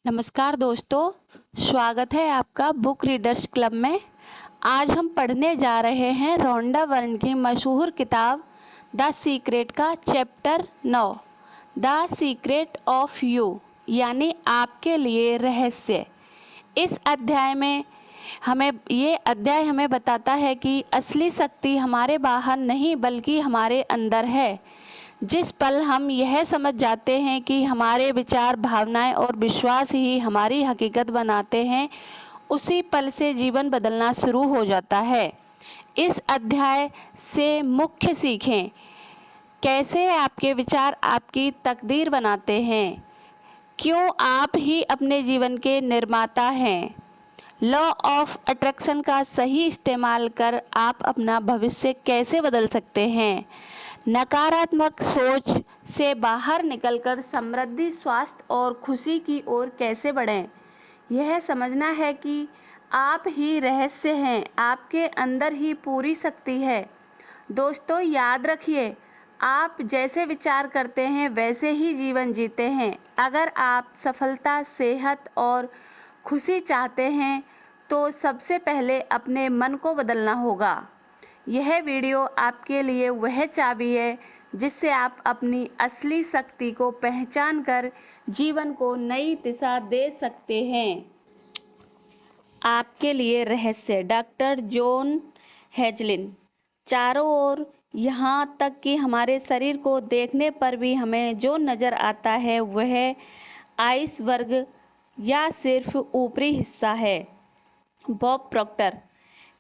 नमस्कार दोस्तों, स्वागत है आपका बुक रीडर्स क्लब में। आज हम पढ़ने जा रहे हैं रोंडा बर्न की मशहूर किताब द सीक्रेट का chapter 9, the secret of you, यानी आपके लिए रहस्य। इस अध्याय में ये अध्याय हमें बताता है कि असली शक्ति हमारे बाहर नहीं बल्कि हमारे अंदर है। जिस पल हम यह समझ जाते हैं कि हमारे विचार, भावनाएं और विश्वास ही हमारी हकीकत बनाते हैं, उसी पल से जीवन बदलना शुरू हो जाता है। इस अध्याय से मुख्य सीखें, कैसे आपके विचार आपकी तकदीर बनाते हैं, क्यों आप ही अपने जीवन के निर्माता हैं, लॉ ऑफ अट्रैक्शन का सही इस्तेमाल कर आप अपना भविष्य कैसे बदल सकते हैं, नकारात्मक सोच से बाहर निकलकर समृद्धि, स्वास्थ्य और खुशी की ओर कैसे बढ़ें। यह समझना है कि आप ही रहस्य हैं, आपके अंदर ही पूरी शक्ति है। दोस्तों, याद रखिए, आप जैसे विचार करते हैं वैसे ही जीवन जीते हैं। अगर आप सफलता, सेहत और खुशी चाहते हैं तो सबसे पहले अपने मन को बदलना होगा। यह वीडियो आपके लिए वह चाबी है जिससे आप अपनी असली शक्ति को पहचान कर जीवन को नई दिशा दे सकते हैं। आपके लिए रहस्य, डॉक्टर जॉन हेजलिन। चारों ओर, यहाँ तक कि हमारे शरीर को देखने पर भी हमें जो नज़र आता है वह आइसबर्ग या सिर्फ ऊपरी हिस्सा है। Bob Procter.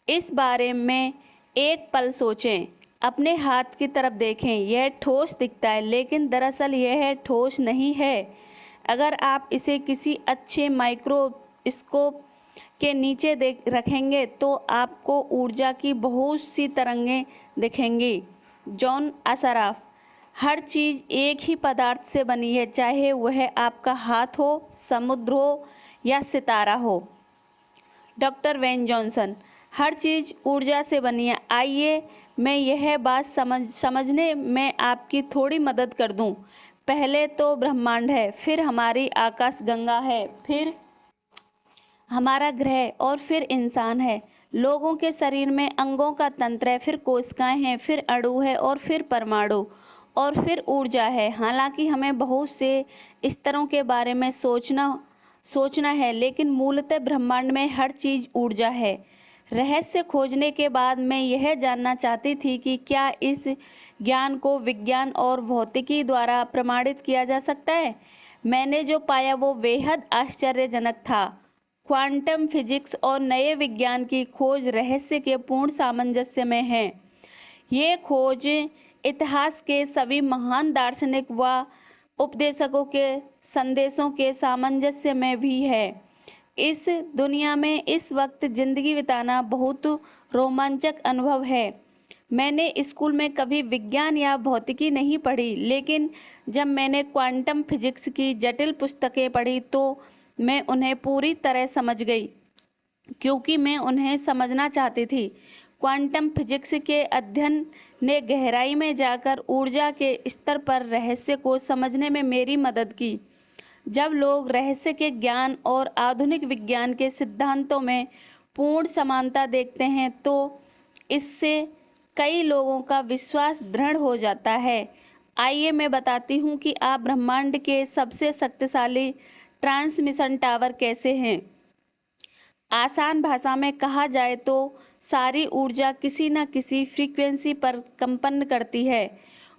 इस बारे में एक पल सोचें, अपने हाथ की तरफ देखें। यह ठोस दिखता है लेकिन दरअसल यह ठोस नहीं है। अगर आप इसे किसी अच्छे माइक्रोस्कोप के नीचे रखेंगे तो आपको ऊर्जा की बहुत सी तरंगें दिखेंगी। John Assaraf. हर चीज़ एक ही पदार्थ से बनी है, चाहे वह आपका हाथ हो, समुद्र हो या सितारा हो। Doctor Wayne Johnson. हर चीज़ ऊर्जा से बनी है। आइए मैं यह बात समझने में आपकी थोड़ी मदद कर दूं। पहले तो ब्रह्मांड है, फिर हमारी आकाशगंगा है, फिर हमारा ग्रह और फिर इंसान है। लोगों के शरीर में अंगों का तंत्र है, फिर कोशिकाएं हैं, फिर अणु है और फिर परमाणु और फिर ऊर्जा है। हालांकि हमें बहुत से स्तरों के बारे में सोचना है, लेकिन मूलतः ब्रह्मांड में हर चीज़ ऊर्जा है। रहस्य खोजने के बाद मैं यह जानना चाहती थी कि क्या इस ज्ञान को विज्ञान और भौतिकी द्वारा प्रमाणित किया जा सकता है। मैंने जो पाया वो बेहद आश्चर्यजनक था। क्वांटम फिजिक्स और नए विज्ञान की खोज रहस्य के पूर्ण सामंजस्य में है। ये खोज इतिहास के सभी महान दार्शनिक व उपदेशकों के संदेशों के सामंजस्य में भी है। इस दुनिया में इस वक्त जिंदगी बिताना बहुत रोमांचक अनुभव है। मैंने स्कूल में कभी विज्ञान या भौतिकी नहीं पढ़ी, लेकिन जब मैंने क्वांटम फिजिक्स की जटिल पुस्तकें पढ़ी तो मैं उन्हें पूरी तरह समझ गई, क्योंकि मैं उन्हें समझना चाहती थी। क्वांटम फिजिक्स के अध्ययन ने गहराई में जाकर ऊर्जा के स्तर पर रहस्य को समझने में मेरी मदद की। जब लोग रहस्य के ज्ञान और आधुनिक विज्ञान के सिद्धांतों में पूर्ण समानता देखते हैं तो इससे कई लोगों का विश्वास दृढ़ हो जाता है। आइए मैं बताती हूँ कि आप ब्रह्मांड के सबसे शक्तिशाली ट्रांसमिशन टावर कैसे हैं। आसान भाषा में कहा जाए तो सारी ऊर्जा किसी न किसी फ्रीक्वेंसी पर कंपन करती है।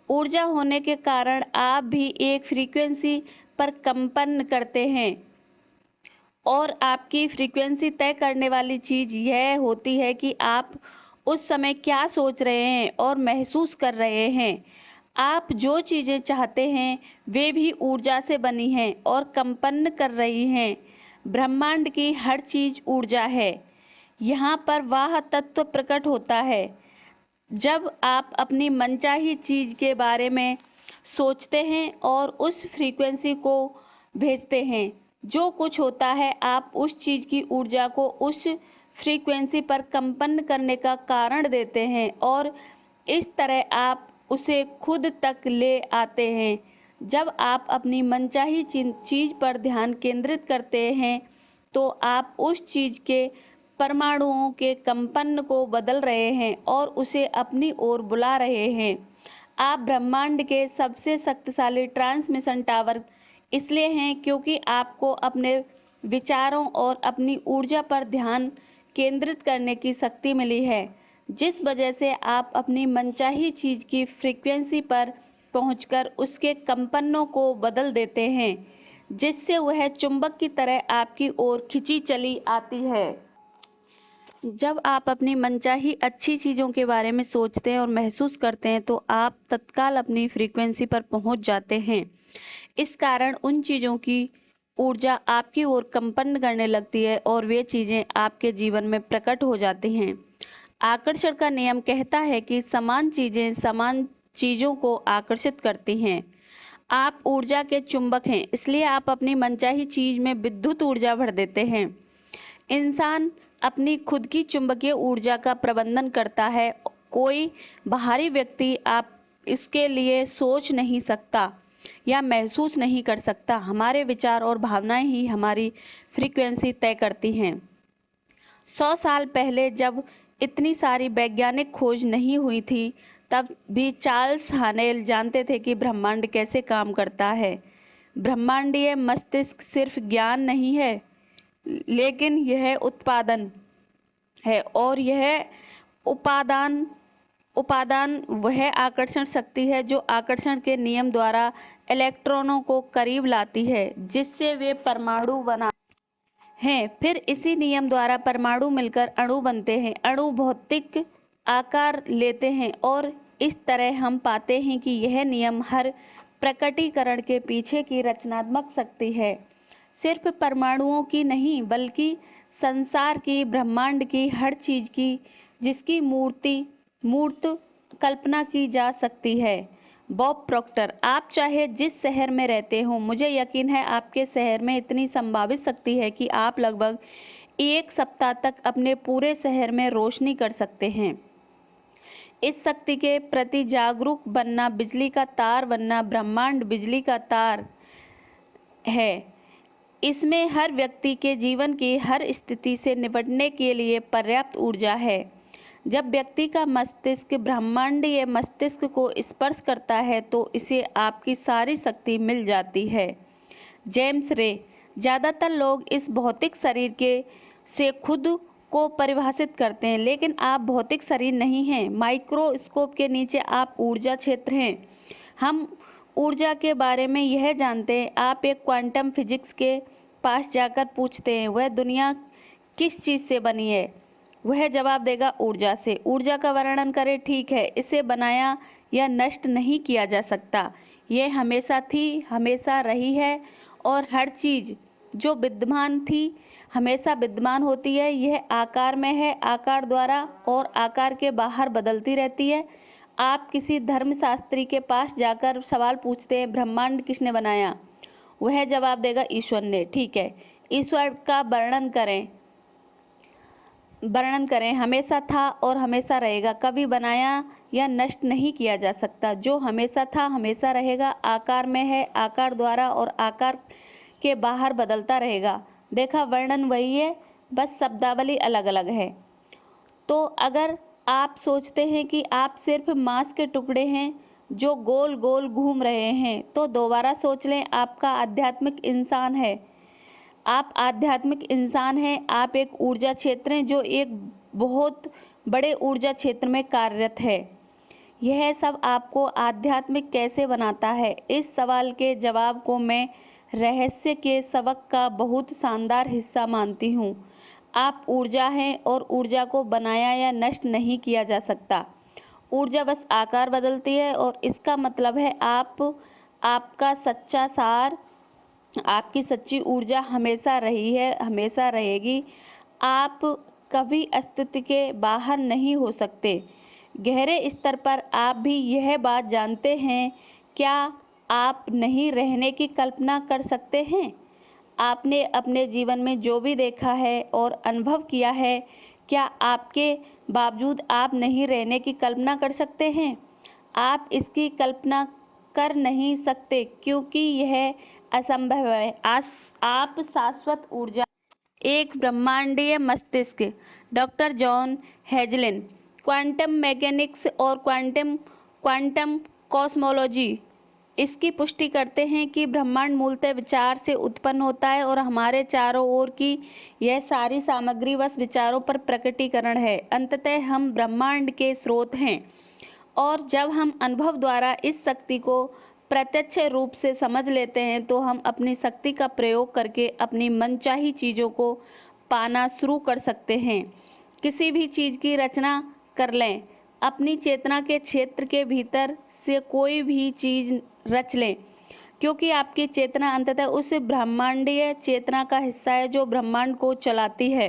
ऊर्जा होने के कारण आप भी एक फ्रीक्वेंसी पर कंपन करते हैं और आपकी फ्रीक्वेंसी तय करने वाली चीज़ यह होती है कि आप उस समय क्या सोच रहे हैं और महसूस कर रहे हैं। आप जो चीज़ें चाहते हैं वे भी ऊर्जा से बनी हैं और कंपन कर रही हैं। ब्रह्मांड की हर चीज़ ऊर्जा है। यहाँ पर वह तत्व प्रकट होता है जब आप अपनी मनचाही चीज़ के बारे में सोचते हैं और उस फ्रीक्वेंसी को भेजते हैं। जो कुछ होता है आप उस चीज़ की ऊर्जा को उस फ्रीक्वेंसी पर कंपन करने का कारण देते हैं और इस तरह आप उसे खुद तक ले आते हैं। जब आप अपनी मनचाही चीज़ पर ध्यान केंद्रित करते हैं तो आप उस चीज़ के परमाणुओं के कंपन को बदल रहे हैं और उसे अपनी ओर बुला रहे हैं। आप ब्रह्मांड के सबसे शक्तिशाली ट्रांसमिशन टावर इसलिए हैं क्योंकि आपको अपने विचारों और अपनी ऊर्जा पर ध्यान केंद्रित करने की शक्ति मिली है, जिस वजह से आप अपनी मनचाही चीज़ की फ्रीक्वेंसी पर पहुंचकर उसके कंपनों को बदल देते हैं, जिससे वह चुंबक की तरह आपकी ओर खिंची चली आती है। जब आप अपनी मनचाही अच्छी चीज़ों के बारे में सोचते हैं और महसूस करते हैं तो आप तत्काल अपनी फ्रीक्वेंसी पर पहुंच जाते हैं। इस कारण उन चीज़ों की ऊर्जा आपकी ओर कंपन करने लगती है और वे चीज़ें आपके जीवन में प्रकट हो जाती हैं। आकर्षण का नियम कहता है कि समान चीज़ें समान चीज़ों को आकर्षित करती हैं। आप ऊर्जा के चुंबक हैं, इसलिए आप अपनी मनचाही चीज़ में विद्युत ऊर्जा भर देते हैं। इंसान अपनी खुद की चुंबकीय ऊर्जा का प्रबंधन करता है। कोई बाहरी व्यक्ति आप इसके लिए सोच नहीं सकता या महसूस नहीं कर सकता। हमारे विचार और भावनाएं ही हमारी फ्रीक्वेंसी तय करती हैं। 100 साल पहले जब इतनी सारी वैज्ञानिक खोज नहीं हुई थी, तब भी चार्ल्स हानेल जानते थे कि ब्रह्मांड कैसे काम करता है। ब्रह्मांडीय मस्तिष्क सिर्फ ज्ञान नहीं है, लेकिन यह उत्पादन है, और यह उपादान उपादान वह आकर्षण शक्ति है जो आकर्षण के नियम द्वारा इलेक्ट्रॉनों को करीब लाती है, जिससे वे परमाणु बना हैं। फिर इसी नियम द्वारा परमाणु मिलकर अणु बनते हैं, अणु भौतिक आकार लेते हैं, और इस तरह हम पाते हैं कि यह नियम हर प्रकटीकरण के पीछे की रचनात्मक शक्ति है, सिर्फ परमाणुओं की नहीं बल्कि संसार की, ब्रह्मांड की, हर चीज की, जिसकी मूर्त कल्पना की जा सकती है। बॉब प्रॉक्टर, आप चाहे जिस शहर में रहते हो, मुझे यकीन है आपके शहर में इतनी संभावित शक्ति है कि आप लगभग 1 सप्ताह तक अपने पूरे शहर में रोशनी कर सकते हैं। इस शक्ति के प्रति जागरूक बनना, बिजली का तार बनना, ब्रह्मांड बिजली का तार है। इसमें हर व्यक्ति के जीवन की हर स्थिति से निपटने के लिए पर्याप्त ऊर्जा है। जब व्यक्ति का मस्तिष्क ब्रह्मांडीय मस्तिष्क को स्पर्श करता है तो इसे आपकी सारी शक्ति मिल जाती है। जेम्स रे, ज़्यादातर लोग इस भौतिक शरीर के से खुद को परिभाषित करते हैं, लेकिन आप भौतिक शरीर नहीं हैं। माइक्रोस्कोप के नीचे आप ऊर्जा क्षेत्र हैं। हम ऊर्जा के बारे में यह जानते हैं। आप एक क्वांटम फिजिक्स के पास जाकर पूछते हैं वह दुनिया किस चीज़ से बनी है, वह जवाब देगा ऊर्जा से। ऊर्जा का वर्णन करें, ठीक है, इसे बनाया या नष्ट नहीं किया जा सकता। यह हमेशा थी, हमेशा रही है, और हर चीज़ जो विद्यमान थी हमेशा विद्यमान होती है। यह आकार में है, आकार द्वारा और आकार के बाहर बदलती रहती है। आप किसी धर्मशास्त्री के पास जाकर सवाल पूछते हैं ब्रह्मांड किसने बनाया, वह जवाब देगा ईश्वर ने। ठीक है, ईश्वर का वर्णन करें, हमेशा था और हमेशा रहेगा, कभी बनाया या नष्ट नहीं किया जा सकता। जो हमेशा था हमेशा रहेगा, आकार में है, आकार द्वारा और आकार के बाहर बदलता रहेगा। देखा, वर्णन वही है, बस शब्दावली अलग अलग है। तो अगर आप सोचते हैं कि आप सिर्फ मांस के टुकड़े हैं जो गोल गोल घूम रहे हैं, तो दोबारा सोच लें, आपका आध्यात्मिक इंसान है। आप आध्यात्मिक इंसान हैं। आप एक ऊर्जा क्षेत्र हैं जो एक बहुत बड़े ऊर्जा क्षेत्र में कार्यरत है। यह सब आपको आध्यात्मिक कैसे बनाता है? इस सवाल के जवाब को मैं रहस्य के सबक का बहुत शानदार हिस्सा मानती हूँ। आप ऊर्जा हैं और ऊर्जा को बनाया या नष्ट नहीं किया जा सकता। ऊर्जा बस आकार बदलती है, और इसका मतलब है आपका सच्चा सार, आपकी सच्ची ऊर्जा हमेशा रही है, हमेशा रहेगी। आप कभी अस्तित्व के बाहर नहीं हो सकते। गहरे स्तर पर आप भी यह बात जानते हैं। क्या आप नहीं रहने की कल्पना कर सकते हैं? आपने अपने जीवन में जो भी देखा है और अनुभव किया है, क्या आपके बावजूद आप नहीं रहने की कल्पना कर सकते हैं? आप इसकी कल्पना कर नहीं सकते क्योंकि यह असंभव है। आप शाश्वत ऊर्जा एक ब्रह्मांडीय मस्तिष्क। डॉक्टर जॉन हेजलिन क्वांटम मैकेनिक्स और क्वांटम क्वांटम कॉस्मोलॉजी इसकी पुष्टि करते हैं कि ब्रह्मांड मूलतः विचार से उत्पन्न होता है और हमारे चारों ओर की यह सारी सामग्री बस विचारों पर प्रकटीकरण है। अंततः हम ब्रह्मांड के स्रोत हैं और जब हम अनुभव द्वारा इस शक्ति को प्रत्यक्ष रूप से समझ लेते हैं तो हम अपनी शक्ति का प्रयोग करके अपनी मनचाही चीज़ों को पाना शुरू कर सकते हैं। किसी भी चीज़ की रचना कर लें, अपनी चेतना के क्षेत्र के भीतर से कोई भी चीज़ रच लें, क्योंकि आपकी चेतना अंततः उस ब्रह्मांडीय चेतना का हिस्सा है जो ब्रह्मांड को चलाती है।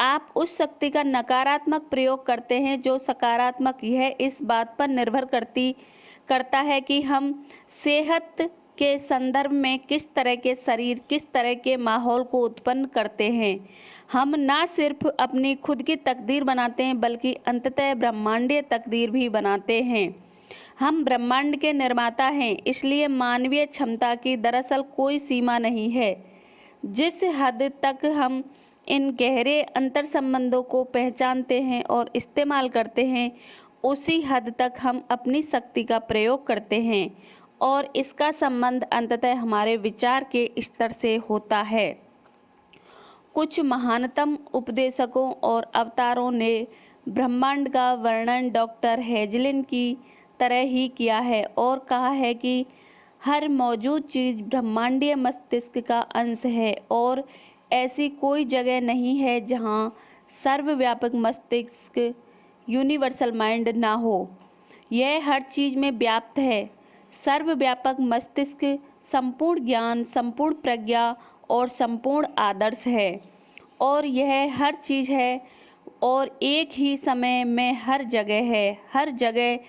आप उस शक्ति का नकारात्मक प्रयोग करते हैं जो सकारात्मक। यह इस बात पर निर्भर करता है कि हम सेहत के संदर्भ में किस तरह के शरीर, किस तरह के माहौल को उत्पन्न करते हैं। हम ना सिर्फ अपनी खुद की तकदीर बनाते हैं बल्कि अंततः ब्रह्मांडीय तकदीर भी बनाते हैं। हम ब्रह्मांड के निर्माता हैं, इसलिए मानवीय क्षमता की दरअसल कोई सीमा नहीं है। जिस हद तक हम इन गहरे अंतर संबंधों को पहचानते हैं और इस्तेमाल करते हैं, उसी हद तक हम अपनी शक्ति का प्रयोग करते हैं और इसका संबंध अंततः हमारे विचार के स्तर से होता है। कुछ महानतम उपदेशकों और अवतारों ने ब्रह्मांड का वर्णन डॉक्टर हेजलिन की तरह ही किया है और कहा है कि हर मौजूद चीज़ ब्रह्मांडीय मस्तिष्क का अंश है और ऐसी कोई जगह नहीं है जहां सर्वव्यापक मस्तिष्क यूनिवर्सल माइंड ना हो। यह हर चीज़ में व्याप्त है। सर्वव्यापक मस्तिष्क संपूर्ण ज्ञान, संपूर्ण प्रज्ञा और संपूर्ण आदर्श है और यह हर चीज़ है और एक ही समय में हर जगह है। हर जगह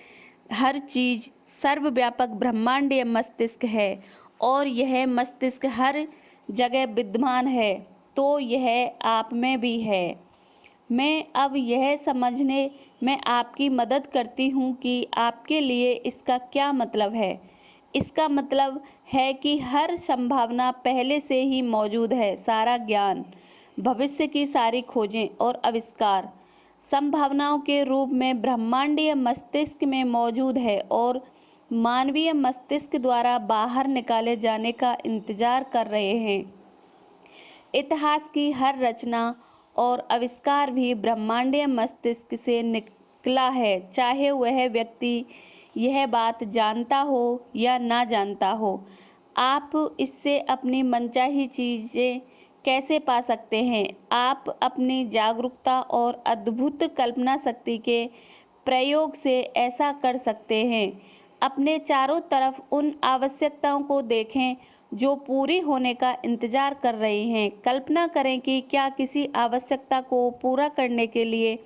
हर चीज़ सर्वव्यापक ब्रह्मांडीय मस्तिष्क है और यह मस्तिष्क हर जगह विद्यमान है, तो यह आप में भी है। मैं अब यह समझने में आपकी मदद करती हूँ कि आपके लिए इसका क्या मतलब है। इसका मतलब है कि हर संभावना पहले से ही मौजूद है। सारा ज्ञान, भविष्य की सारी खोजें और आविष्कार संभावनाओं के रूप में ब्रह्मांडीय मस्तिष्क में मौजूद है और मानवीय मस्तिष्क द्वारा बाहर निकाले जाने का इंतजार कर रहे हैं। इतिहास की हर रचना और आविष्कार भी ब्रह्मांडीय मस्तिष्क से निकला है, चाहे वह व्यक्ति यह बात जानता हो या ना जानता हो। आप इससे अपनी मनचाही चीज़ें कैसे पा सकते हैं? आप अपनी जागरूकता और अद्भुत कल्पना शक्ति के प्रयोग से ऐसा कर सकते हैं। अपने चारों तरफ उन आवश्यकताओं को देखें जो पूरी होने का इंतजार कर रही हैं। कल्पना करें कि क्या किसी आवश्यकता को पूरा करने के लिए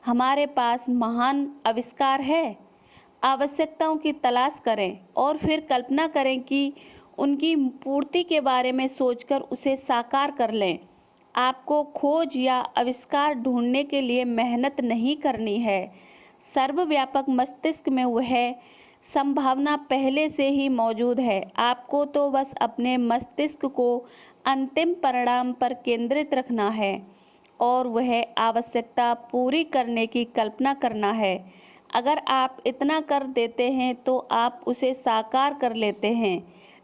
हमारे पास महान आविष्कार है। आवश्यकताओं की तलाश करें और फिर कल्पना करें कि उनकी पूर्ति के बारे में सोचकर उसे साकार कर लें। आपको खोज या आविष्कार ढूंढने के लिए मेहनत नहीं करनी है। सर्वव्यापक मस्तिष्क में वह संभावना पहले से ही मौजूद है। आपको तो बस अपने मस्तिष्क को अंतिम परिणाम पर केंद्रित रखना है और वह आवश्यकता पूरी करने की कल्पना करना है। अगर आप इतना कर देते हैं तो आप उसे साकार कर लेते हैं।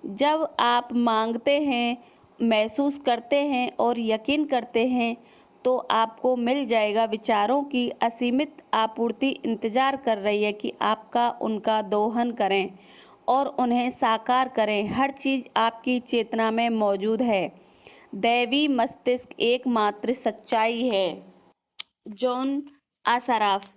जब आप मांगते हैं, महसूस करते हैं और यकीन करते हैं तो आपको मिल जाएगा। विचारों की असीमित आपूर्ति इंतजार कर रही है कि आपका उनका दोहन करें और उन्हें साकार करें। हर चीज़ आपकी चेतना में मौजूद है। दैवी मस्तिष्क एकमात्र सच्चाई है। जॉन आसाराफ।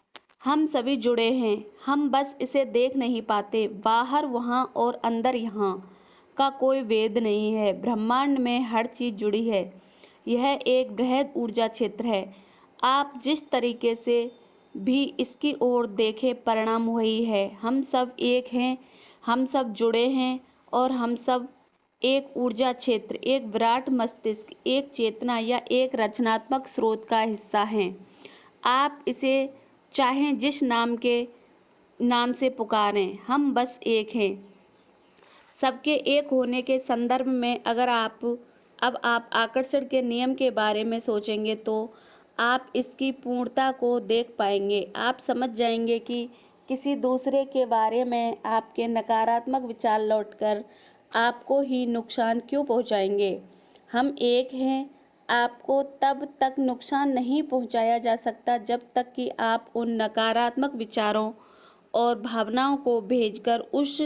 हम सभी जुड़े हैं, हम बस इसे देख नहीं पाते। बाहर वहाँ और अंदर यहाँ का कोई भेद नहीं है। ब्रह्मांड में हर चीज़ जुड़ी है। यह एक बृहद ऊर्जा क्षेत्र है। आप जिस तरीके से भी इसकी ओर देखें, परिणाम वही है। हम सब एक हैं, हम सब जुड़े हैं और हम सब एक ऊर्जा क्षेत्र, एक विराट मस्तिष्क, एक चेतना या एक रचनात्मक स्रोत का हिस्सा हैं। आप इसे चाहें जिस नाम के नाम से पुकारें। हम बस एक हैं। सबके एक होने के संदर्भ में अगर आप आकर्षण के नियम के बारे में सोचेंगे तो आप इसकी पूर्णता को देख पाएंगे। आप समझ जाएंगे कि किसी दूसरे के बारे में आपके नकारात्मक विचार लौटकर आपको ही नुकसान क्यों पहुंचाएंगे। हम एक हैं। आपको तब तक नुकसान नहीं पहुंचाया जा सकता जब तक कि आप उन नकारात्मक विचारों और भावनाओं को भेजकर उस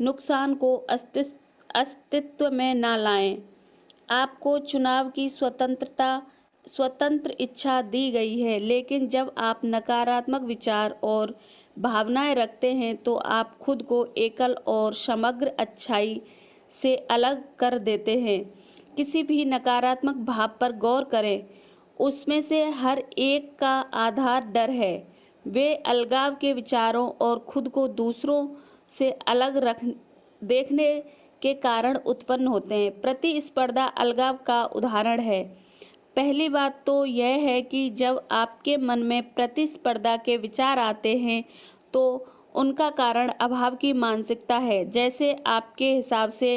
नुकसान को अस्तित्व में ना लाएं। आपको चुनाव की स्वतंत्र इच्छा दी गई है, लेकिन जब आप नकारात्मक विचार और भावनाएं रखते हैं तो आप खुद को एकल और समग्र अच्छाई से अलग कर देते हैं। किसी भी नकारात्मक भाव पर गौर करें। उसमें से हर एक का आधार डर है। वे अलगाव के विचारों और खुद को दूसरों से अलग देखने के कारण उत्पन्न होते हैं। प्रतिस्पर्धा अलगाव का उदाहरण है। पहली बात तो यह है कि जब आपके मन में प्रतिस्पर्धा के विचार आते हैं तो उनका कारण अभाव की मानसिकता है। जैसे आपके हिसाब से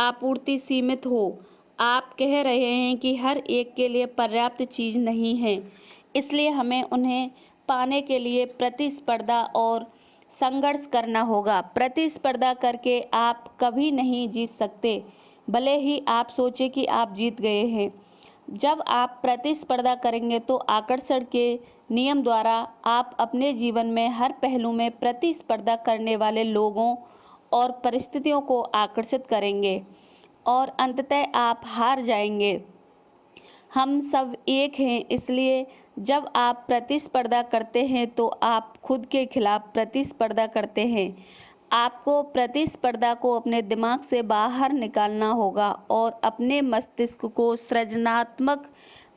आपूर्ति सीमित हो। आप कह रहे हैं कि हर एक के लिए पर्याप्त चीज़ नहीं है, इसलिए हमें उन्हें पाने के लिए प्रतिस्पर्धा और संघर्ष करना होगा। प्रतिस्पर्धा करके आप कभी नहीं जीत सकते, भले ही आप सोचें कि आप जीत गए हैं। जब आप प्रतिस्पर्धा करेंगे तो आकर्षण के नियम द्वारा आप अपने जीवन में हर पहलू में प्रतिस्पर्धा करने वाले लोगों और परिस्थितियों को आकर्षित करेंगे और अंततः आप हार जाएंगे। हम सब एक हैं, इसलिए जब आप प्रतिस्पर्धा करते हैं तो आप खुद के खिलाफ प्रतिस्पर्धा करते हैं। आपको प्रतिस्पर्धा को अपने दिमाग से बाहर निकालना होगा और अपने मस्तिष्क को सृजनात्मक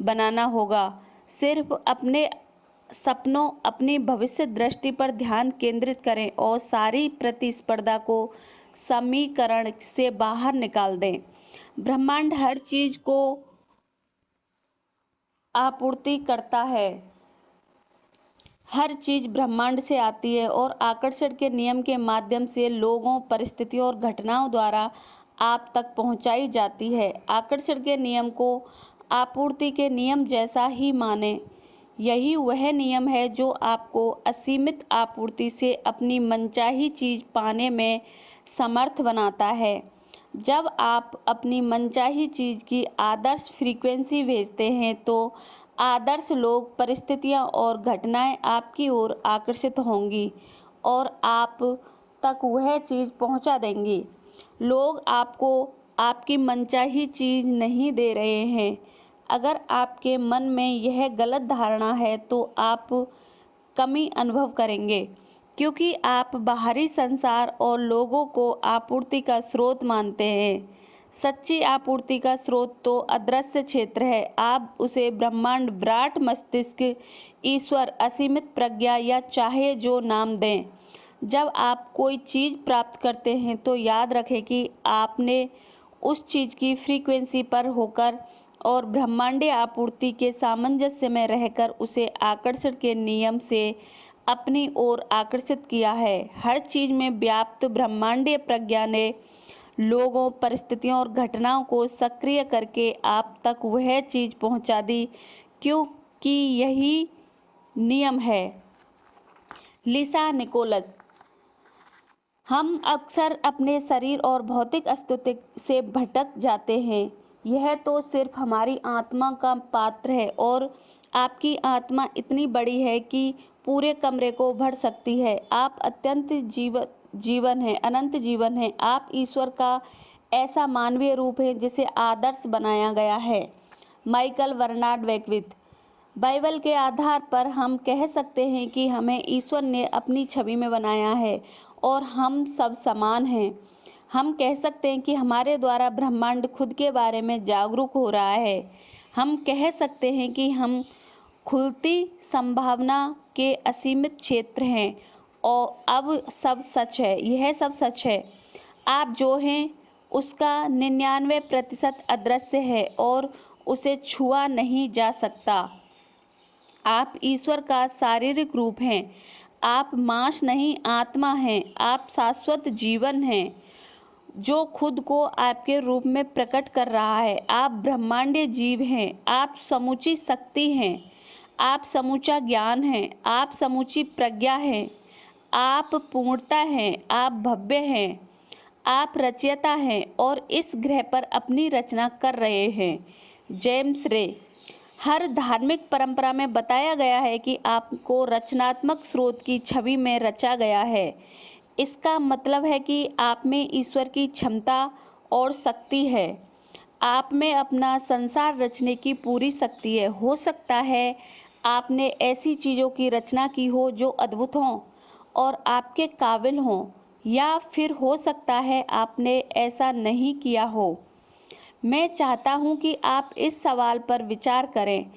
बनाना होगा। सिर्फ अपने सपनों, अपनी भविष्य दृष्टि पर ध्यान केंद्रित करें और सारी प्रतिस्पर्धा को समीकरण से बाहर निकाल दें। ब्रह्मांड हर चीज को आपूर्ति करता है। हर चीज ब्रह्मांड से आती है और आकर्षण के नियम के माध्यम से लोगों, परिस्थितियों और घटनाओं द्वारा आप तक पहुंचाई जाती है। आकर्षण के नियम को आपूर्ति के नियम जैसा ही माने। यही वह नियम है जो आपको असीमित आपूर्ति से अपनी मनचाही चीज पाने में समर्थ बनाता है। जब आप अपनी मनचाही चीज की आदर्श फ्रीक्वेंसी भेजते हैं तो आदर्श लोग, परिस्थितियां और घटनाएं आपकी ओर आकर्षित होंगी और आप तक वह चीज़ पहुंचा देंगी। लोग आपको आपकी मनचाही चीज़ नहीं दे रहे हैं। अगर आपके मन में यह गलत धारणा है तो आप कमी अनुभव करेंगे, क्योंकि आप बाहरी संसार और लोगों को आपूर्ति का स्रोत मानते हैं। सच्ची आपूर्ति का स्रोत तो अदृश्य क्षेत्र है। आप उसे ब्रह्मांड, विराट मस्तिष्क, ईश्वर, असीमित प्रज्ञा या चाहे जो नाम दें। जब आप कोई चीज़ प्राप्त करते हैं तो याद रखें कि आपने उस चीज़ की फ्रीक्वेंसी पर होकर और ब्रह्मांडीय आपूर्ति के सामंजस्य में रहकर उसे आकर्षण के नियम से अपनी ओर आकर्षित किया है। हर चीज़ में व्याप्त ब्रह्मांडीय प्रज्ञा ने लोगों, परिस्थितियों और घटनाओं को सक्रिय करके आप तक वह चीज़ पहुंचा दी, क्योंकि यही नियम है। लिसा निकोलस। हम अक्सर अपने शरीर और भौतिक अस्तित्व से भटक जाते हैं। यह तो सिर्फ हमारी आत्मा का पात्र है और आपकी आत्मा इतनी बड़ी है कि पूरे कमरे को भर सकती है। आप अत्यंत जीवन है, अनंत जीवन है। आप ईश्वर का ऐसा मानवीय रूप है जिसे आदर्श बनाया गया है। Michael Bernard Beckwith. बाइबल के आधार पर हम कह सकते हैं कि हमें ईश्वर ने अपनी छवि में बनाया है और हम सब समान हैं। हम कह सकते हैं कि हमारे द्वारा ब्रह्मांड खुद के बारे में जागरूक हो रहा है। हम कह सकते हैं कि हम खुलती संभावना के असीमित क्षेत्र हैं और अब सब सच है, यह सब सच है। आप जो हैं उसका 99% अदृश्य है और उसे छुआ नहीं जा सकता। आप ईश्वर का शारीरिक रूप हैं। आप मांस नहीं आत्मा हैं, आप शाश्वत जीवन हैं जो खुद को आपके रूप में प्रकट कर रहा है। आप ब्रह्मांडीय जीव हैं, आप समूची शक्ति हैं, आप समूचा ज्ञान हैं, आप समूची प्रज्ञा हैं, आप पूर्णता हैं, आप भव्य हैं, आप रचयिता हैं और इस ग्रह पर अपनी रचना कर रहे हैं। जेम्स रे। हर धार्मिक परंपरा में बताया गया है कि आपको रचनात्मक स्रोत की छवि में रचा गया है। इसका मतलब है कि आप में ईश्वर की क्षमता और शक्ति है। आप में अपना संसार रचने की पूरी शक्ति है। हो सकता है आपने ऐसी चीज़ों की रचना की हो जो अद्भुत हों और आपके काबिल हों, या फिर हो सकता है आपने ऐसा नहीं किया हो। मैं चाहता हूं कि आप इस सवाल पर विचार करें।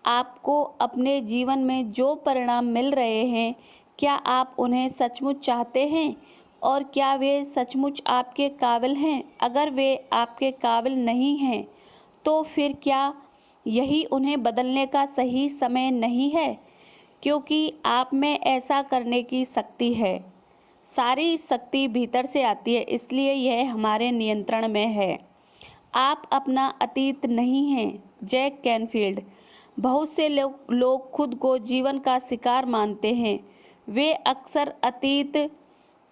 आपको अपने जीवन में जो परिणाम मिल रहे हैं, क्या आप उन्हें सचमुच चाहते हैं और क्या वे सचमुच आपके काबिल हैं? अगर वे आपके काबिल नहीं हैं, तो फिर क्या यही उन्हें बदलने का सही समय नहीं है? क्योंकि आप में ऐसा करने की शक्ति है। सारी शक्ति भीतर से आती है, इसलिए यह हमारे नियंत्रण में है। आप अपना अतीत नहीं हैं। Jack Canfield. बहुत से लोग खुद को जीवन का शिकार मानते हैं। वे अक्सर अतीत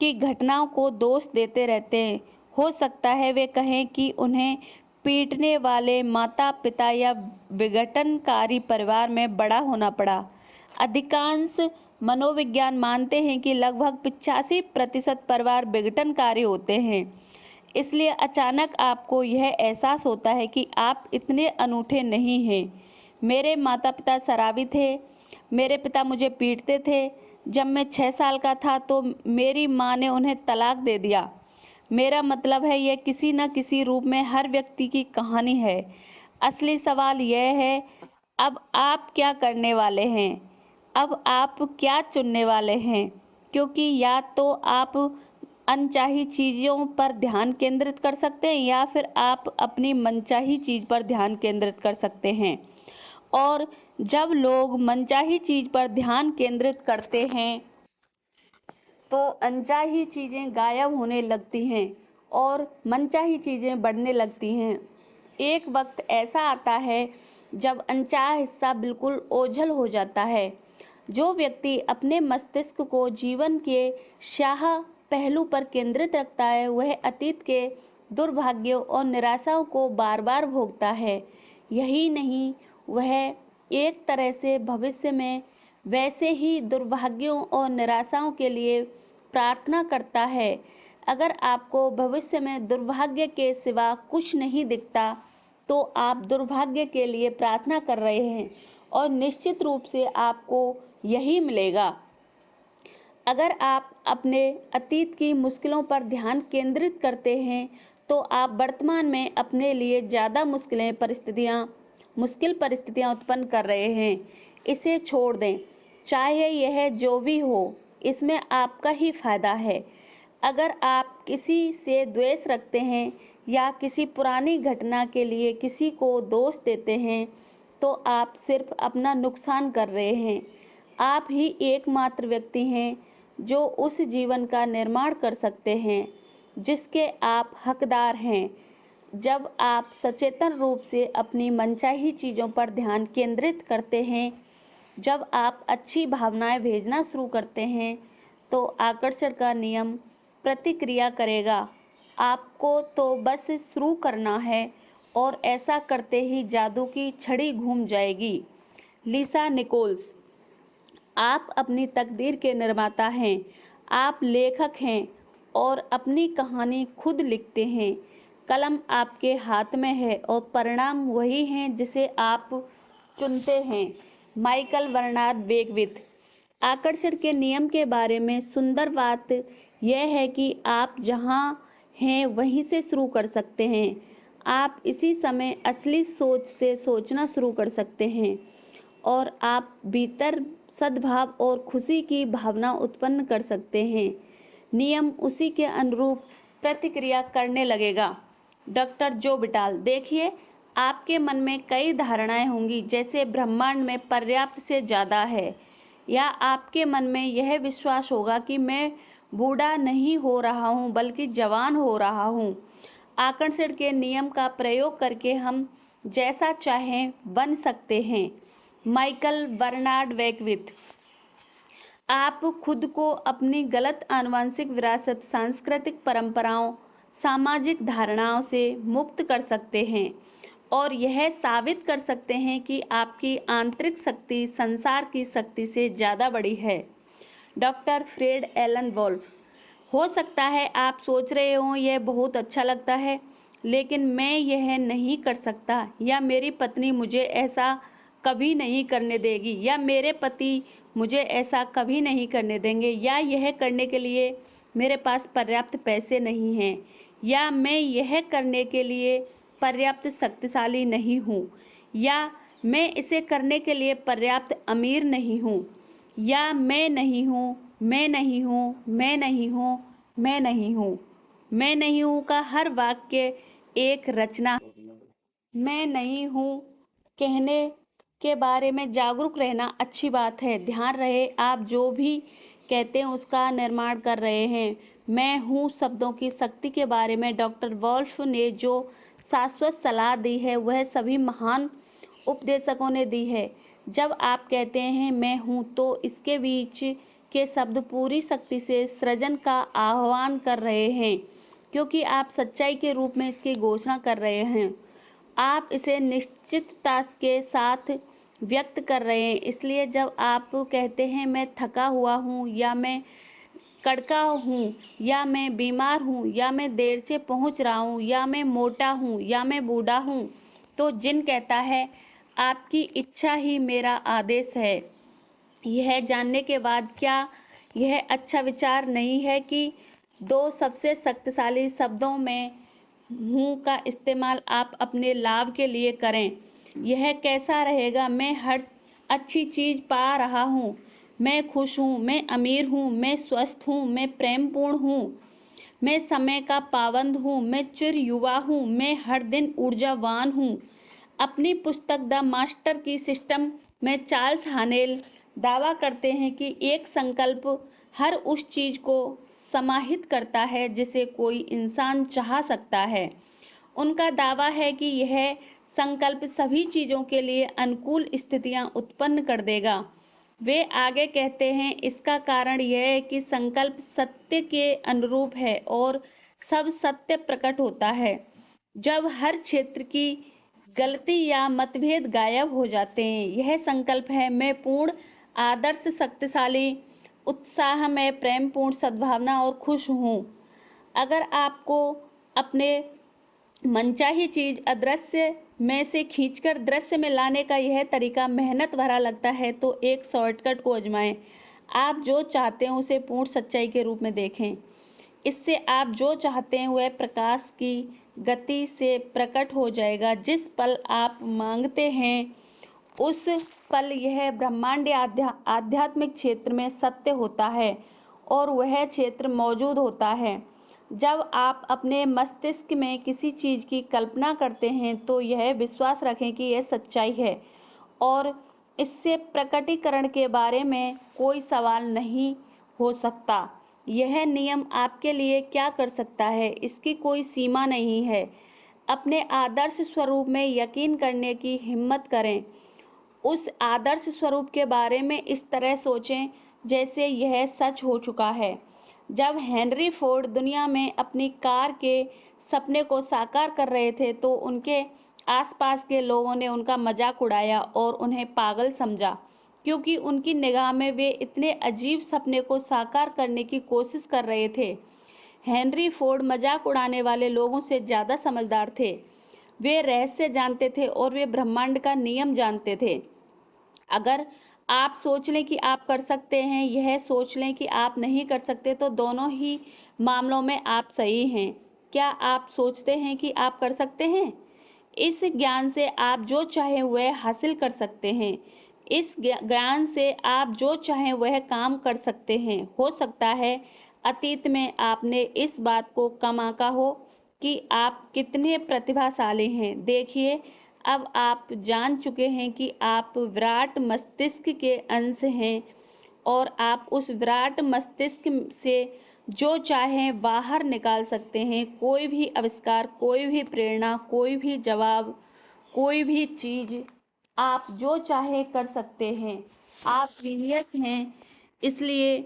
की घटनाओं को दोष देते रहते हैं। हो सकता है वे कहें कि उन्हें पीटने वाले माता पिता या विघटनकारी परिवार में बड़ा होना पड़ा। अधिकांश मनोविज्ञान मानते हैं कि लगभग 85% परिवार विघटनकारी होते हैं। इसलिए अचानक आपको यह एहसास होता है कि आप इतने अनूठे नहीं हैं। मेरे माता पिता शराबी थे, मेरे पिता मुझे पीटते थे। जब मैं 6 साल का था तो मेरी माँ ने उन्हें तलाक दे दिया। मेरा मतलब है, यह किसी न किसी रूप में हर व्यक्ति की कहानी है। असली सवाल यह है, अब आप क्या करने वाले हैं? अब आप क्या चुनने वाले हैं? क्योंकि या तो आप अनचाही चीज़ों पर ध्यान केंद्रित कर सकते हैं या फिर आप अपनी मनचाही चीज़ पर ध्यान केंद्रित कर सकते हैं। और जब लोग मनचाही चीज़ पर ध्यान केंद्रित करते हैं तो अनचाही चीज़ें गायब होने लगती हैं और मनचाही चीज़ें बढ़ने लगती हैं। एक वक्त ऐसा आता है जब अनचाहा हिस्सा बिल्कुल ओझल हो जाता है। जो व्यक्ति अपने मस्तिष्क को जीवन के स्याह पहलू पर केंद्रित रखता है, वह अतीत के दुर्भाग्यों और निराशाओं को बार बार भोगता है। यही नहीं, वह एक तरह से भविष्य में वैसे ही दुर्भाग्यों और निराशाओं के लिए प्रार्थना करता है। अगर आपको भविष्य में दुर्भाग्य के सिवा कुछ नहीं दिखता, तो आप दुर्भाग्य के लिए प्रार्थना कर रहे हैं और निश्चित रूप से आपको यही मिलेगा। अगर आप अपने अतीत की मुश्किलों पर ध्यान केंद्रित करते हैं, तो आप वर्तमान में अपने लिए ज़्यादा मुश्किल परिस्थितियाँ उत्पन्न कर रहे हैं। इसे छोड़ दें, चाहे यह जो भी हो, इसमें आपका ही फायदा है। अगर आप किसी से द्वेष रखते हैं या किसी पुरानी घटना के लिए किसी को दोष देते हैं, तो आप सिर्फ अपना नुकसान कर रहे हैं। आप ही एकमात्र व्यक्ति हैं जो उस जीवन का निर्माण कर सकते हैं जिसके आप हकदार हैं। जब आप सचेतन रूप से अपनी मनचाही चीज़ों पर ध्यान केंद्रित करते हैं, जब आप अच्छी भावनाएं भेजना शुरू करते हैं, तो आकर्षण का नियम प्रतिक्रिया करेगा। आपको तो बस शुरू करना है और ऐसा करते ही जादू की छड़ी घूम जाएगी। लिसा निकोल्स। आप अपनी तकदीर के निर्माता हैं। आप लेखक हैं और अपनी कहानी खुद लिखते हैं। कलम आपके हाथ में है और परिणाम वही हैं जिसे आप चुनते हैं। Michael Bernard Beckwith. आकर्षण के नियम के बारे में सुंदर बात यह है कि आप जहां हैं वहीं से शुरू कर सकते हैं। आप इसी समय असली सोच से सोचना शुरू कर सकते हैं और आप भीतर सद्भाव और खुशी की भावना उत्पन्न कर सकते हैं। नियम उसी के अनुरूप प्रतिक्रिया करने लगेगा। डॉक्टर जो बिटाल। देखिए, आपके मन में कई धारणाएं होंगी, जैसे ब्रह्मांड में पर्याप्त से ज़्यादा है, या आपके मन में यह विश्वास होगा कि मैं बूढ़ा नहीं हो रहा हूँ बल्कि जवान हो रहा हूँ। आकर्षण के नियम का प्रयोग करके हम जैसा चाहें बन सकते हैं। Michael Bernard Beckwith. आप खुद को अपनी गलत आनुवंशिक विरासत, सांस्कृतिक परंपराओं, सामाजिक धारणाओं से मुक्त कर सकते हैं और यह साबित कर सकते हैं कि आपकी आंतरिक शक्ति संसार की शक्ति से ज़्यादा बड़ी है। Doctor Fred Alan Wolf. हो सकता है आप सोच रहे हो यह बहुत अच्छा लगता है, लेकिन मैं यह नहीं कर सकता, या मेरी पत्नी मुझे ऐसा कभी नहीं करने देगी, या मेरे पति मुझे ऐसा कभी नहीं करने देंगे, या यह करने के लिए मेरे पास पर्याप्त पैसे नहीं हैं, या मैं यह करने के लिए पर्याप्त शक्तिशाली नहीं हूँ, या मैं इसे करने के लिए पर्याप्त अमीर नहीं हूँ, या मैं नहीं हूँ, मैं नहीं हूँ, मैं नहीं हूँ, मैं नहीं हूँ। मैं नहीं हूँ का हर वाक्य एक रचना। मैं नहीं हूँ कहने के बारे में जागरूक रहना अच्छी बात है। ध्यान रहे आप जो भी कहते हैं उसका निर्माण कर रहे हैं। मैं हूँ शब्दों की शक्ति के बारे में डॉक्टर वॉल्फ ने जो शाश्वत सलाह दी है वह सभी महान उपदेशकों ने दी है। जब आप कहते हैं मैं हूँ, तो इसके बीच के शब्द पूरी शक्ति से सृजन का आह्वान कर रहे हैं, क्योंकि आप सच्चाई के रूप में इसकी घोषणा कर रहे हैं। आप इसे निश्चितता के साथ व्यक्त कर रहे हैं। इसलिए जब आप कहते हैं मैं थका हुआ हूँ, या मैं कड़का हूँ, या मैं बीमार हूँ, या मैं देर से पहुँच रहा हूँ, या मैं मोटा हूँ, या मैं बूढ़ा हूँ, तो जिन कहता है आपकी इच्छा ही मेरा आदेश है। यह जानने के बाद क्या यह अच्छा विचार नहीं है कि दो सबसे शक्तिशाली शब्दों में हूँ का इस्तेमाल आप अपने लाभ के लिए करें? यह कैसा रहेगा? मैं हर अच्छी चीज़ पा रहा हूँ, मैं खुश हूँ, मैं अमीर हूँ, मैं स्वस्थ हूँ, मैं प्रेमपूर्ण हूँ, मैं समय का पाबंद हूँ, मैं चिर युवा हूँ, मैं हर दिन ऊर्जावान हूँ। अपनी पुस्तक द मास्टर की सिस्टम में चार्ल्स हानेल दावा करते हैं कि एक संकल्प हर उस चीज़ को समाहित करता है जिसे कोई इंसान चाह सकता है। उनका दावा है कि यह संकल्प सभी चीज़ों के लिए अनुकूल स्थितियां उत्पन्न कर देगा। वे आगे कहते हैं इसका कारण यह है कि संकल्प सत्य के अनुरूप है और सब सत्य प्रकट होता है जब हर क्षेत्र की गलती या मतभेद गायब हो जाते हैं। यह संकल्प है मैं पूर्ण, आदर्श, शक्तिशाली, उत्साह में प्रेमपूर्ण, सद्भावना और खुश हूँ। अगर आपको अपने मनचाही चीज अदृश्य में से खींचकर दृश्य में लाने का यह तरीका मेहनत भरा लगता है, तो एक शॉर्टकट को आजमाएं। आप जो चाहते हैं उसे पूर्ण सच्चाई के रूप में देखें। इससे आप जो चाहते हैं वह प्रकाश की गति से प्रकट हो जाएगा। जिस पल आप मांगते हैं उस पल यह ब्रह्मांड आध्यात्मिक क्षेत्र में सत्य होता है और वह क्षेत्र मौजूद होता है। जब आप अपने मस्तिष्क में किसी चीज़ की कल्पना करते हैं तो यह विश्वास रखें कि यह सच्चाई है और इससे प्रकटीकरण के बारे में कोई सवाल नहीं हो सकता। यह नियम आपके लिए क्या कर सकता है, इसकी कोई सीमा नहीं है। अपने आदर्श स्वरूप में यकीन करने की हिम्मत करें। उस आदर्श स्वरूप के बारे में इस तरह सोचें जैसे यह सच हो चुका है। जब हेनरी फोर्ड दुनिया में अपनी कार के सपने को साकार कर रहे थे तो उनके आसपास के लोगों ने उनका मजाक उड़ाया और उन्हें पागल समझा, क्योंकि उनकी निगाह में वे इतने अजीब सपने को साकार करने की कोशिश कर रहे थे। हेनरी फोर्ड मजाक उड़ाने वाले लोगों से ज़्यादा समझदार थे। वे रहस्य जानते थे और वे ब्रह्मांड का नियम जानते थे। अगर आप सोच लें कि आप कर सकते हैं, यह सोच लें कि आप नहीं कर सकते, तो दोनों ही मामलों में आप सही हैं। क्या आप सोचते हैं कि आप कर सकते हैं? इस ज्ञान से आप जो चाहें वह हासिल कर सकते हैं। इस ज्ञान से आप जो चाहें वह काम कर सकते हैं। हो सकता है अतीत में आपने इस बात को कम आंका हो कि आप कितने प्रतिभाशाली हैं। देखिए, अब आप जान चुके हैं कि आप विराट मस्तिष्क के अंश हैं और आप उस विराट मस्तिष्क से जो चाहें बाहर निकाल सकते हैं। कोई भी आविष्कार, कोई भी प्रेरणा, कोई भी जवाब, कोई भी चीज़ आप जो चाहे कर सकते हैं। आप जीनियस हैं, इसलिए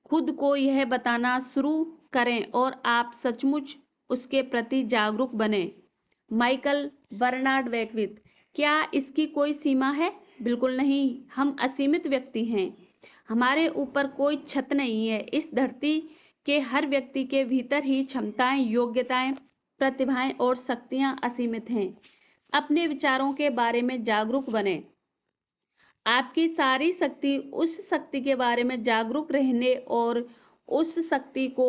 खुद को यह बताना शुरू करें और आप सचमुच उसके प्रति जागरूक बने। Michael Bernard Beckwith. क्या इसकी कोई सीमा है? बिल्कुल नहीं। हम असीमित व्यक्ति हैं। हमारे ऊपर कोई छत नहीं है। इस धरती के हर व्यक्ति के भीतर ही क्षमताएं, योग्यताएं, प्रतिभाएं और शक्तियां असीमित हैं। अपने विचारों के बारे में जागरूक बने। आपकी सारी शक्ति उस शक्ति के बारे में जागरूक रहने और उस शक्ति को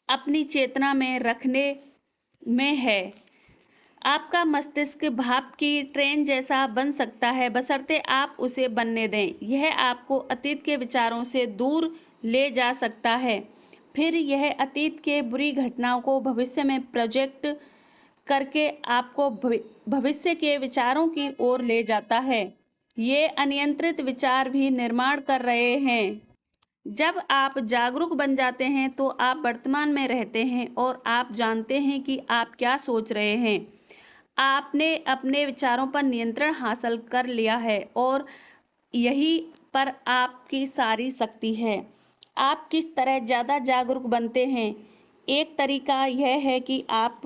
अपनी चेतना में रखने में है। आपका मस्तिष्क भाप की ट्रेन जैसा बन सकता है, बशर्ते आप उसे बनने दें। यह आपको अतीत के विचारों से दूर ले जा सकता है, फिर यह अतीत के बुरी घटनाओं को भविष्य में प्रोजेक्ट करके आपको भविष्य के विचारों की ओर ले जाता है। ये अनियंत्रित विचार भी निर्माण कर रहे हैं। जब आप जागरूक बन जाते हैं तो आप वर्तमान में रहते हैं और आप जानते हैं कि आप क्या सोच रहे हैं। आपने अपने विचारों पर नियंत्रण हासिल कर लिया है और यही पर आपकी सारी शक्ति है। आप किस तरह ज़्यादा जागरूक बनते हैं? एक तरीका यह है कि आप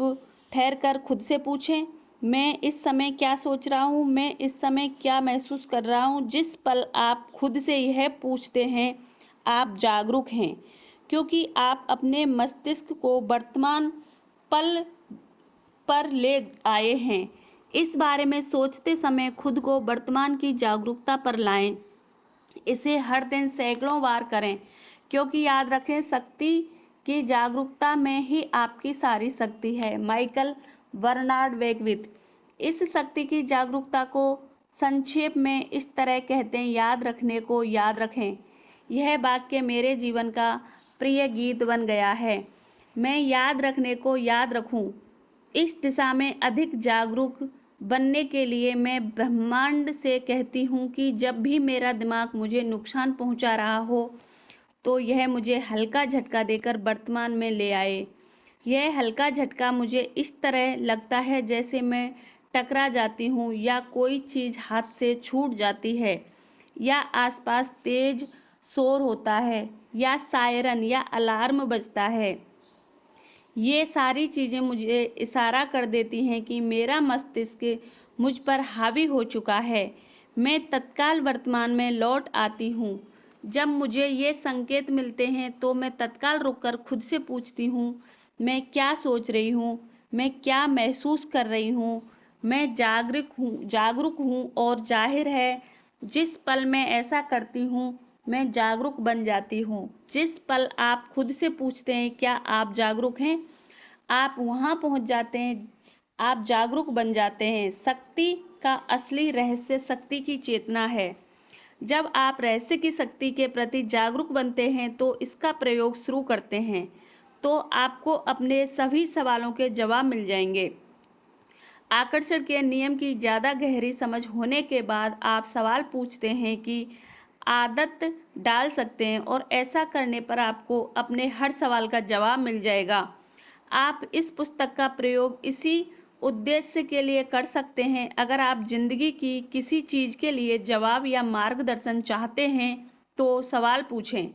ठहरकर खुद से पूछें, मैं इस समय क्या सोच रहा हूँ, मैं इस समय क्या महसूस कर रहा हूँ। जिस पल आप खुद से यह पूछते हैं, आप जागरूक हैं, क्योंकि आप अपने मस्तिष्क को वर्तमान पल पर ले आए हैं। इस बारे में सोचते समय खुद को वर्तमान की जागरूकता पर लाएं। इसे हर दिन सैकड़ों बार करें, क्योंकि याद रखें, शक्ति की जागरूकता में ही आपकी सारी शक्ति है। Michael Bernard Beckwith. इस शक्ति की जागरूकता को संक्षेप में इस तरह कहते हैं, याद रखने को याद रखें। यह वाक्य मेरे जीवन का प्रिय गीत बन गया है। मैं याद रखने को याद रखूं। इस दिशा में अधिक जागरूक बनने के लिए मैं ब्रह्मांड से कहती हूँ कि जब भी मेरा दिमाग मुझे नुकसान पहुँचा रहा हो तो यह मुझे हल्का झटका देकर वर्तमान में ले आए। यह हल्का झटका मुझे इस तरह लगता है जैसे मैं टकरा जाती हूँ या कोई चीज़ हाथ से छूट जाती है या आसपास तेज शोर होता है या सायरन या अलार्म बजता है। ये सारी चीज़ें मुझे इशारा कर देती हैं कि मेरा मस्तिष्क मुझ पर हावी हो चुका है। मैं तत्काल वर्तमान में लौट आती हूँ। जब मुझे ये संकेत मिलते हैं तो मैं तत्काल रुककर खुद से पूछती हूँ, मैं क्या सोच रही हूँ, मैं क्या महसूस कर रही हूँ। मैं जागरूक हूँ और जाहिर है जिस पल मैं ऐसा करती हूँ मैं जागरूक बन जाती हूँ। जिस पल आप खुद से पूछते हैं क्या आप जागरूक हैं, आप वहाँ पहुँच जाते हैं, आप जागरूक बन जाते हैं। शक्ति का असली रहस्य शक्ति की चेतना है। जब आप रहस्य की शक्ति के प्रति जागरूक बनते हैं तो इसका प्रयोग शुरू करते हैं तो आपको अपने सभी सवालों के जवाब मिल जाएंगे। आकर्षण के नियम की ज़्यादा गहरी समझ होने के बाद आप सवाल पूछते हैं कि आदत डाल सकते हैं और ऐसा करने पर आपको अपने हर सवाल का जवाब मिल जाएगा। आप इस पुस्तक का प्रयोग इसी उद्देश्य के लिए कर सकते हैं। अगर आप जिंदगी की किसी चीज़ के लिए जवाब या मार्गदर्शन चाहते हैं तो सवाल पूछें।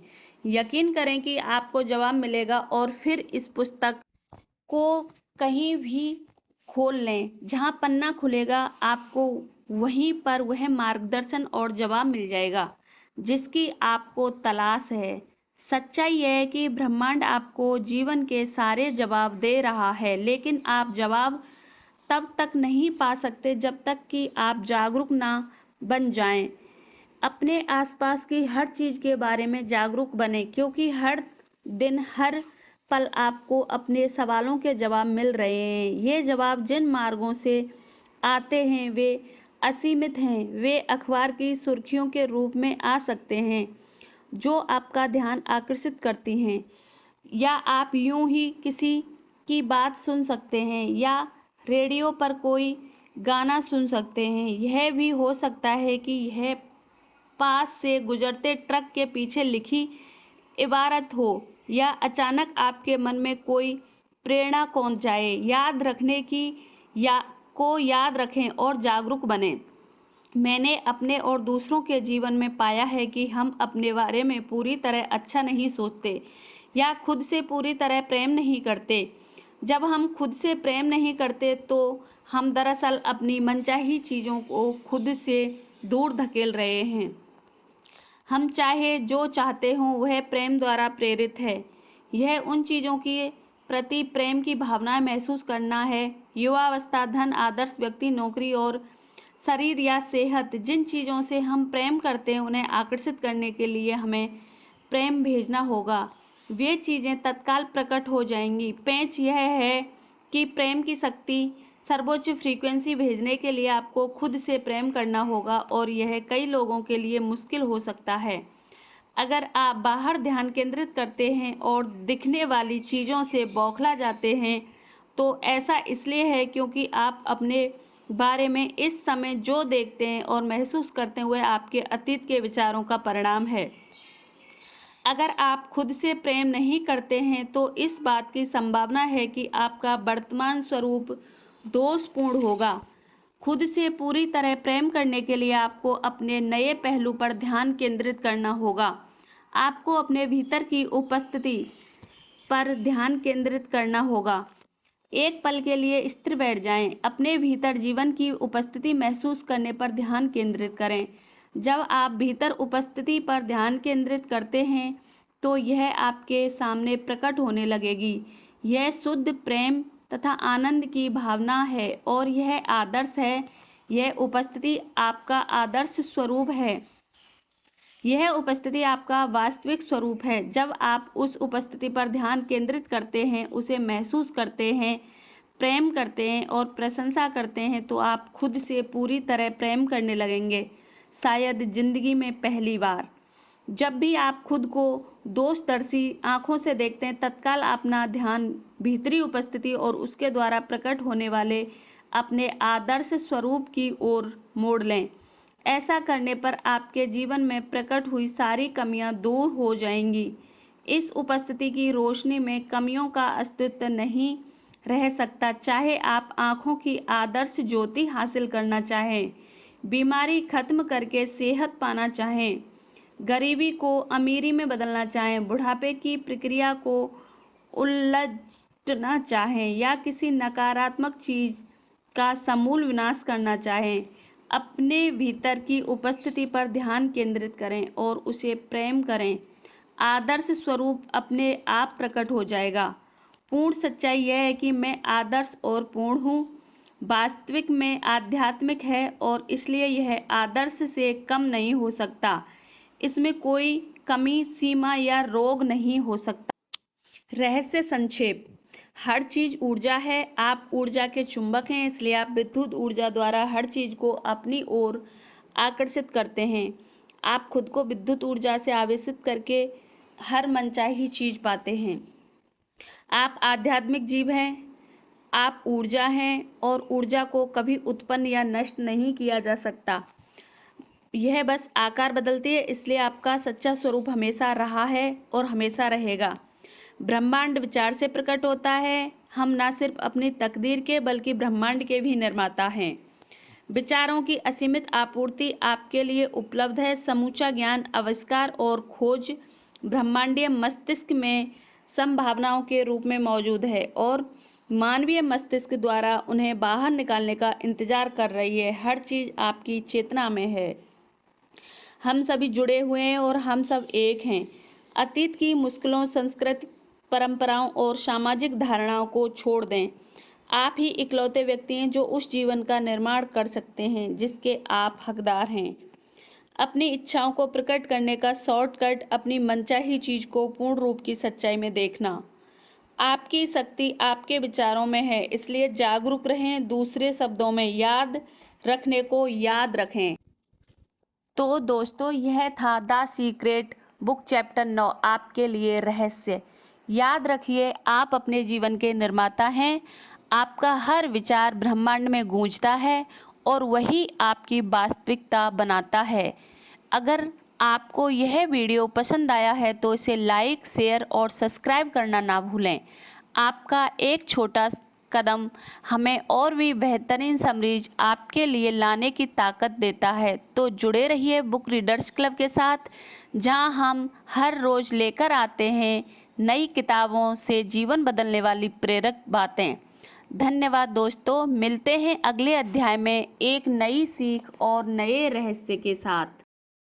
यकीन करें कि आपको जवाब मिलेगा और फिर इस पुस्तक को कहीं भी खोल लें। जहाँ पन्ना खुलेगा आपको वहीं पर वह मार्गदर्शन और जवाब मिल जाएगा जिसकी आपको तलाश है। सच्चाई यह है कि ब्रह्मांड आपको जीवन के सारे जवाब दे रहा है, लेकिन आप जवाब तब तक नहीं पा सकते जब तक कि आप जागरूक ना बन जाएं। अपने आसपास की हर चीज़ के बारे में जागरूक बने, क्योंकि हर दिन हर पल आपको अपने सवालों के जवाब मिल रहे हैं। ये जवाब जिन मार्गों से आते हैं वे असीमित हैं। वे अखबार की सुर्खियों के रूप में आ सकते हैं जो आपका ध्यान आकर्षित करती हैं, या आप यूं ही किसी की बात सुन सकते हैं या रेडियो पर कोई गाना सुन सकते हैं। यह भी हो सकता है कि यह पास से गुजरते ट्रक के पीछे लिखी इबारत हो, या अचानक आपके मन में कोई प्रेरणा पहुंच जाए। याद रखने की या को याद रखें और जागरूक बनें। मैंने अपने और दूसरों के जीवन में पाया है कि हम अपने बारे में पूरी तरह अच्छा नहीं सोचते या खुद से पूरी तरह प्रेम नहीं करते। जब हम खुद से प्रेम नहीं करते तो हम दरअसल अपनी मनचाही चीज़ों को खुद से दूर धकेल रहे हैं। हम चाहे जो चाहते हों वह प्रेम द्वारा प्रेरित है। यह उन चीज़ों के प्रति प्रेम की भावनाएं महसूस करना है। युवावस्था, धन, आदर्श व्यक्ति, नौकरी और शरीर या सेहत, जिन चीज़ों से हम प्रेम करते हैं उन्हें आकर्षित करने के लिए हमें प्रेम भेजना होगा। वे चीज़ें तत्काल प्रकट हो जाएंगी। पेंच यह है कि प्रेम की शक्ति सर्वोच्च फ्रीक्वेंसी भेजने के लिए आपको खुद से प्रेम करना होगा और यह कई लोगों के लिए मुश्किल हो सकता है। अगर आप बाहर ध्यान केंद्रित करते हैं और दिखने वाली चीज़ों से बौखला जाते हैं तो ऐसा इसलिए है क्योंकि आप अपने बारे में इस समय जो देखते हैं और महसूस करते हैं वह आपके अतीत के विचारों का परिणाम है। अगर आप खुद से प्रेम नहीं करते हैं तो इस बात की संभावना है कि आपका वर्तमान स्वरूप दोषपूर्ण होगा। खुद से पूरी तरह प्रेम करने के लिए आपको अपने नए पहलू पर ध्यान केंद्रित करना होगा। आपको अपने भीतर की उपस्थिति पर ध्यान केंद्रित करना होगा। एक पल के लिए स्थिर बैठ जाएं। अपने भीतर जीवन की उपस्थिति महसूस करने पर ध्यान केंद्रित करें। जब आप भीतर उपस्थिति पर ध्यान केंद्रित करते हैं तो यह आपके सामने प्रकट होने लगेगी। यह शुद्ध प्रेम तथा आनंद की भावना है और यह आदर्श है। यह उपस्थिति आपका आदर्श स्वरूप है। यह उपस्थिति आपका वास्तविक स्वरूप है। जब आप उस उपस्थिति पर ध्यान केंद्रित करते हैं, उसे महसूस करते हैं, प्रेम करते हैं और प्रशंसा करते हैं तो आप खुद से पूरी तरह प्रेम करने लगेंगे। शायद जिंदगी में पहली बार। जब भी आप खुद को दोषदर्शी आंखों से देखते हैं, तत्काल अपना ध्यान भीतरी उपस्थिति और उसके द्वारा प्रकट होने वाले अपने आदर्श स्वरूप की ओर मोड़ लें। ऐसा करने पर आपके जीवन में प्रकट हुई सारी कमियां दूर हो जाएंगी। इस उपस्थिति की रोशनी में कमियों का अस्तित्व नहीं रह सकता, चाहे आप आँखों की आदर्श ज्योति हासिल करना चाहें, बीमारी खत्म करके सेहत पाना चाहें, गरीबी को अमीरी में बदलना चाहें, बुढ़ापे की प्रक्रिया को उलटना चाहें या किसी नकारात्मक चीज़ का समूल विनाश करना चाहें। अपने भीतर की उपस्थिति पर ध्यान केंद्रित करें और उसे प्रेम करें। आदर्श स्वरूप अपने आप प्रकट हो जाएगा। पूर्ण सच्चाई यह है कि मैं आदर्श और पूर्ण हूँ। वास्तविक में आध्यात्मिक है और इसलिए यह आदर्श से कम नहीं हो सकता। इसमें कोई कमी, सीमा या रोग नहीं हो सकता। रहस्य संक्षेप: हर चीज ऊर्जा है। आप ऊर्जा के चुंबक हैं, इसलिए आप विद्युत ऊर्जा द्वारा हर चीज को अपनी ओर आकर्षित करते हैं। आप खुद को विद्युत ऊर्जा से आवेशित करके हर मनचाही चीज पाते हैं। आप आध्यात्मिक जीव हैं। आप ऊर्जा हैं और ऊर्जा को कभी उत्पन्न या नष्ट नहीं किया जा सकता। यह बस आकार बदलती है, इसलिए आपका सच्चा स्वरूप हमेशा रहा है और हमेशा रहेगा। ब्रह्मांड विचार से प्रकट होता है। हम न सिर्फ अपनी तकदीर के बल्कि ब्रह्मांड के भी निर्माता हैं। विचारों की असीमित आपूर्ति आपके लिए उपलब्ध है। समूचा ज्ञान, आविष्कार और खोज ब्रह्मांडीय मस्तिष्क में संभावनाओं के रूप में मौजूद है और मानवीय मस्तिष्क द्वारा उन्हें बाहर निकालने का इंतजार कर रही है। हर चीज आपकी चेतना में है। हम सभी जुड़े हुए हैं और हम सब एक हैं। अतीत की मुश्किलों, सांस्कृतिक परंपराओं और सामाजिक धारणाओं को छोड़ दें। आप ही इकलौते व्यक्ति हैं जो उस जीवन का निर्माण कर सकते हैं जिसके आप हकदार हैं। अपनी इच्छाओं को प्रकट करने का शॉर्टकट अपनी मनचाही चीज को पूर्ण रूप की सच्चाई में देखना। आपकी शक्ति आपके विचारों में है, इसलिए जागरूक रहें। दूसरे शब्दों में, याद रखने को याद रखें। तो दोस्तों, यह था द सीक्रेट बुक चैप्टर 9, आपके लिए रहस्य। याद रखिए, आप अपने जीवन के निर्माता हैं। आपका हर विचार ब्रह्मांड में गूंजता है और वही आपकी वास्तविकता बनाता है। अगर आपको यह वीडियो पसंद आया है तो इसे लाइक, शेयर और सब्सक्राइब करना ना भूलें। आपका एक छोटा कदम हमें और भी बेहतरीन समरीज आपके लिए लाने की ताकत देता है। तो जुड़े रहिए बुक रीडर्स क्लब के साथ, जहां हम हर रोज़ लेकर आते हैं नई किताबों से जीवन बदलने वाली प्रेरक बातें। धन्यवाद दोस्तों, मिलते हैं अगले अध्याय में एक नई सीख और नए रहस्य के साथ।